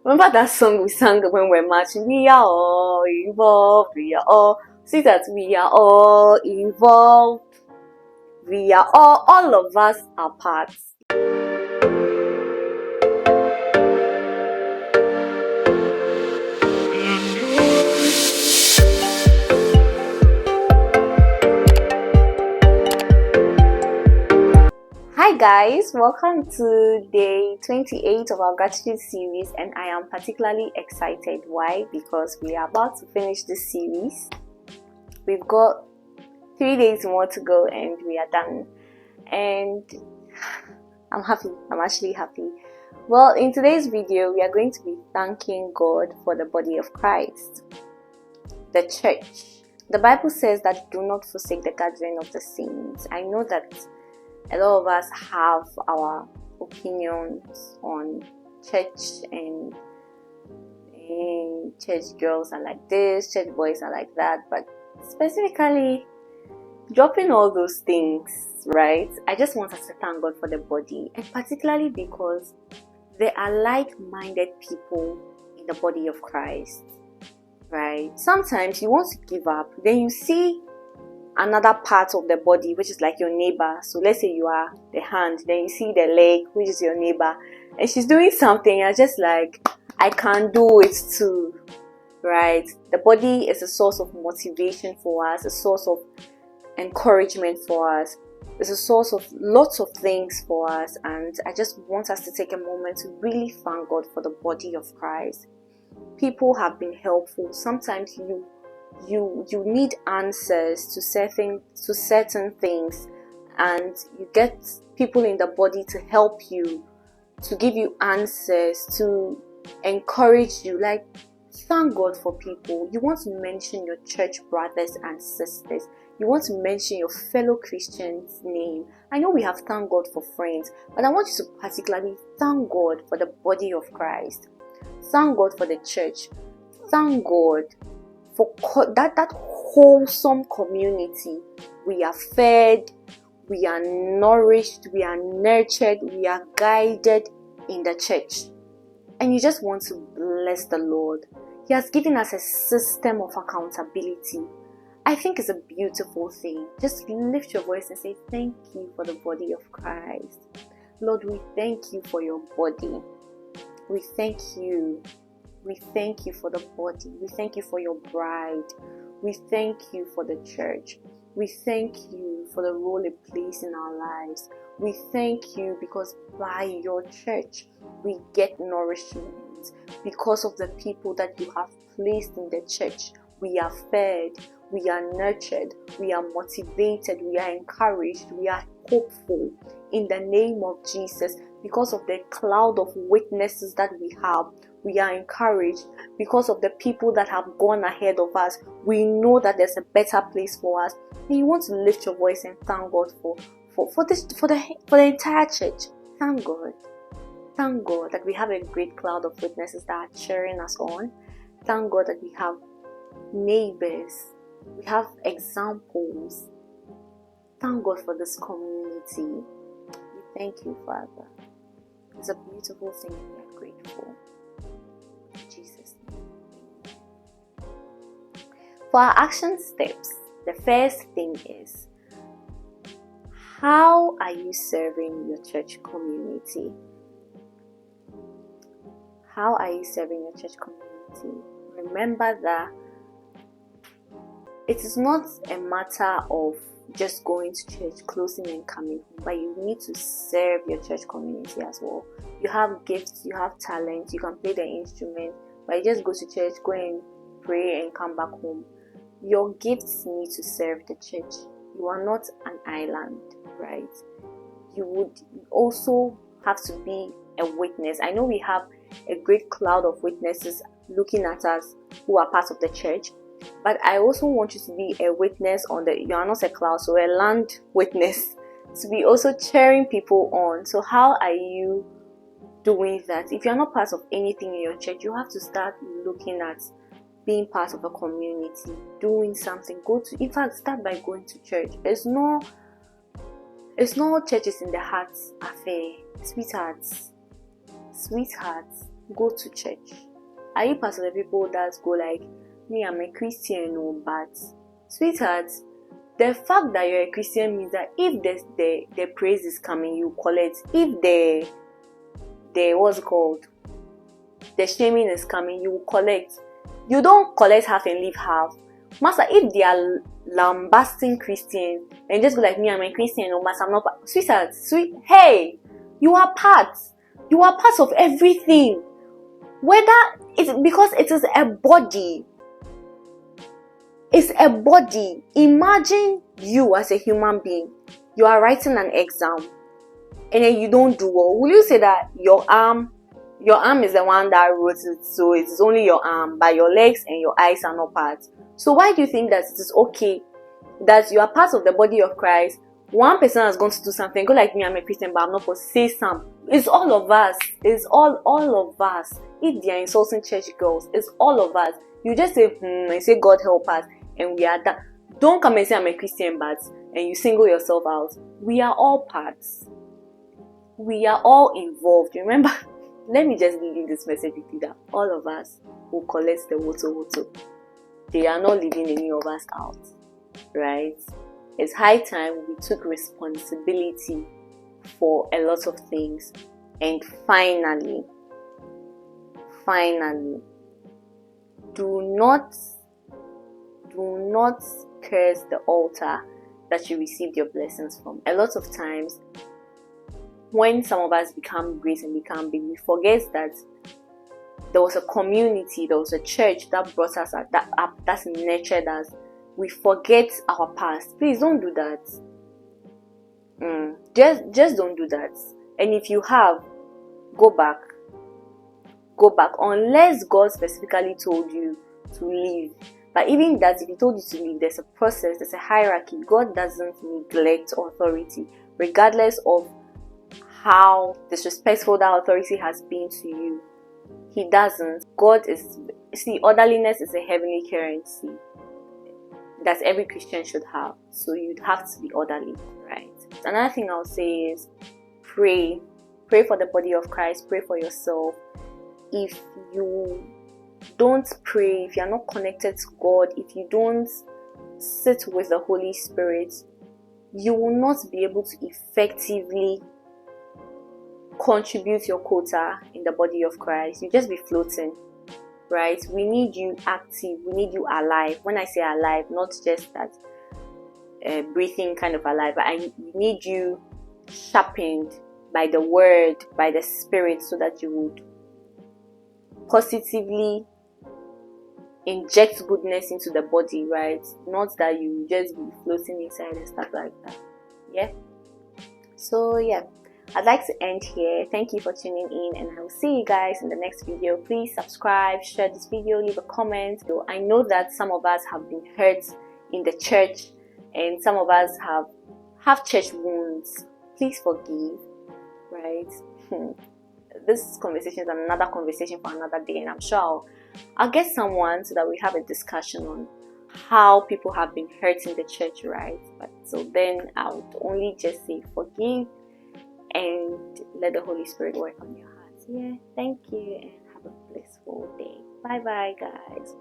Remember that song we sang when we were marching? We are all involved. We are all. See that we are all involved. We are all of us are parts. Hi guys, welcome to day 28 of our gratitude series, and I am particularly excited. Why? Because we are about to finish this series. We've got 3 days more to go and we are done. And I'm happy. I'm actually happy. Well, in today's video, we are going to be thanking God for the body of Christ, the church. The Bible says that do not forsake the gathering of the saints. I know that a lot of us have our opinions on church, and church girls are like this, church boys are like that, but specifically dropping all those things, right? I just want us to thank God for the body, and particularly because there are like-minded people in the body of Christ, right? Sometimes you want to give up, then you see another part of the body which is like your neighbor. So let's say you are the hand, then you see the leg which is your neighbor, and she's doing something, you're just like, I can do it too, right? The body is a source of motivation for us, a source of encouragement for us, it's a source of lots of things for us. And I just want us to take a moment to really thank God for the body of Christ. People have been helpful. Sometimes you need answers to certain things, and you get people in the body to help you, to give you answers, to encourage you. Like, thank God for people. You want to mention your church brothers and sisters, you want to mention your fellow Christians' name. I know we have thanked God for friends, but I want you to particularly thank God for the body of Christ. Thank God for the church. Thank God for that wholesome community. We are fed, we are nourished, we are nurtured, we are guided in the church. And you just want to bless the Lord. He has given us a system of accountability. I think it's a beautiful thing. Just lift your voice and say, thank you for the body of Christ. Lord, we thank you for your body. We thank you. We thank you for the body. We thank you for your bride. We thank you for the church. We thank you for the role it plays in our lives. We thank you because by your church we get nourishment. Because of the people that you have placed in the church, we are fed, we are nurtured, we are motivated, we are encouraged, we are hopeful in the name of Jesus. Because of the cloud of witnesses that we have, we are encouraged. Because of the people that have gone ahead of us, we know that there's a better place for us. And you want to lift your voice and thank God for the entire church. Thank God. Thank God that we have a great cloud of witnesses that are cheering us on. Thank God that we have neighbors. We have examples. Thank God for this community. We thank you, Father. It's a beautiful thing. We are grateful. In Jesus' name. For our action steps, the first thing is, how are you serving your church community? How are you serving your church community? Remember that it is not a matter of just going to church, closing and coming home, but you need to serve your church community as well. You have gifts, you have talent, you can play the instrument, but you just go to church, go and pray and come back home. Your gifts need to serve the church. You are not an island, right? You would also have to be a witness. I know we have a great cloud of witnesses looking at us who are part of the church, but I also want you to be a witness you are not a cloud, so a land witness, to be also cheering people on. So how are you doing that? If you're not part of anything in your church, you have to start looking at being part of a community, doing something. In fact, start by going to church. It's no churches in the heart affair, sweethearts. go to church. Are you part of the people that go like, me, I'm a Christian, no, but sweetheart, the fact that you're a Christian means that if the praise is coming, you collect. If the what's it called, the shaming is coming, you will collect. You don't collect half and leave half. Master, if they are lambasting Christians and just go like, me, I'm a Christian, no, master, I'm not. Sweetheart, hey, you are part of everything. Whether it's because it is a body. It's a body. Imagine you as a human being. You are writing an exam and then you don't do well. Will you say that your arm is the one that wrote it, so it's only your arm, but your legs and your eyes are not part? So why do you think that it is okay that you are part of the body of Christ? One person has gone to do something, go like, me, I'm a Christian, but I'm not supposed to say some. It's all of us. It's all of us. If they are insulting church girls, it's all of us. You just say, and say, God help us, and we are that. Don't come and say, I'm a Christian, but, and you single yourself out. We are all parts. We are all involved. Remember, let me just leave this message with you that all of us will collect the woto. They are not leaving any of us out, right? It's high time we took responsibility for a lot of things. And finally, do not curse the altar that you received your blessings from. A lot of times, when some of us become great and become big, we forget that there was a community, there was a church that brought us up, that's nurtured us. We forget our past. Please don't do that. Just don't do that. And if you have, go back. Unless God specifically told you to leave. But even that, if He told you to leave, there's a process, there's a hierarchy. God doesn't neglect authority, regardless of how disrespectful that authority has been to you. He doesn't. Orderliness is a heavenly currency that every Christian should have. So you'd have to be orderly, right? Another thing I'll say is pray. Pray for the body of Christ. Pray for yourself. If you don't pray, if you're not connected to God, if you don't sit with the Holy Spirit, you will not be able to effectively contribute your quota in the body of Christ. You just be floating, right? We need you active. We need you alive. When I say alive, not just that breathing kind of alive, but I need you sharpened by the word, by the Spirit, so that you would positively inject goodness into the body, right? Not that you just be floating inside and stuff like that. Yeah. So yeah, I'd like to end here. Thank you for tuning in, and I will see you guys in the next video. Please subscribe, share this video, leave a comment. So I know that some of us have been hurt in the church, and some of us have church wounds. Please forgive, right? This conversation is another conversation for another day, and I'm sure I'll get someone so that we have a discussion on how people have been hurt in the church, right? But so then I would only just say forgive and let the Holy Spirit work on your heart. Yeah, thank you, and have a blissful day. Bye bye, guys.